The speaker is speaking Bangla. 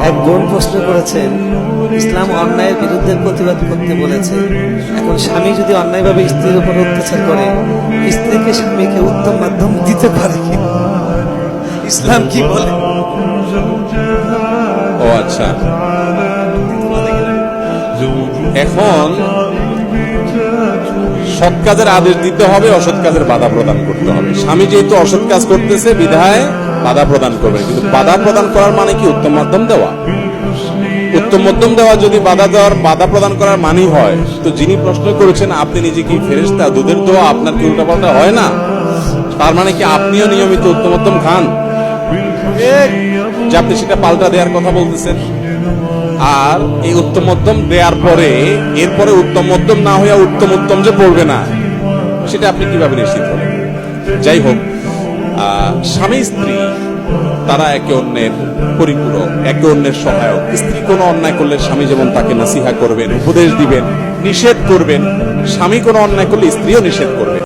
এক বোন প্রশ্ন করেছেন, ইসলাম অন্যায়ের বিরুদ্ধে প্রতিবাদ করতে বলেছে, এখন স্বামী যদি অন্যায়ভাবে স্ত্রীর উপর অত্যাচার করে, স্ত্রীকে স্বামীকে উত্তম মাধ্যম দিতে পারে কি? ইসলাম কি বলে? ও আচ্ছা, এখন সৎ কাজের আদেশ দিতে হবে, অসৎ কাজের বাধা প্রদান করতে হবে। স্বামী যেহেতু অসৎ কাজ করতেছে বিধায় বাধা প্রদান করবে, কিন্তু বাধা প্রদান করার মানে কি উত্তম মাধ্যম দেওয়া? উত্তম মধ্যম দেওয়া যদি বাধা প্রদান করার মানেই হয়, তো যিনি প্রশ্ন করেছেন আপনি নিজে কি ফেরেশতা? দুধের দোয়া আপনার কি উল্টাপাল্টা হয় না? তার মানে কি আপনিও নিয়মিত উত্তম মধ্যম খান যে আপনি সেটা পাল্টা দেওয়ার কথা বলতেছেন? আর এই উত্তম মধ্যম দেওয়ার পরে এরপরে উত্তম মধ্যম না হইয়া উত্তম উত্তম যে পড়বে না, সেটা আপনি কিভাবে নিশ্চিত হবেন? যাই হোক, স্বামী স্ত্রী তারা একে অন্যের পরিপূরক, একে অন্যের সহায়ক। স্ত্রী কোনো অন্যায় করলে স্বামী যেমন তাকে নসিহা করবেন, উপদেশ দিবেন, নিষেধ করবেন, স্বামী কোনো অন্যায় করলে স্ত্রীও নিষেধ করবেন।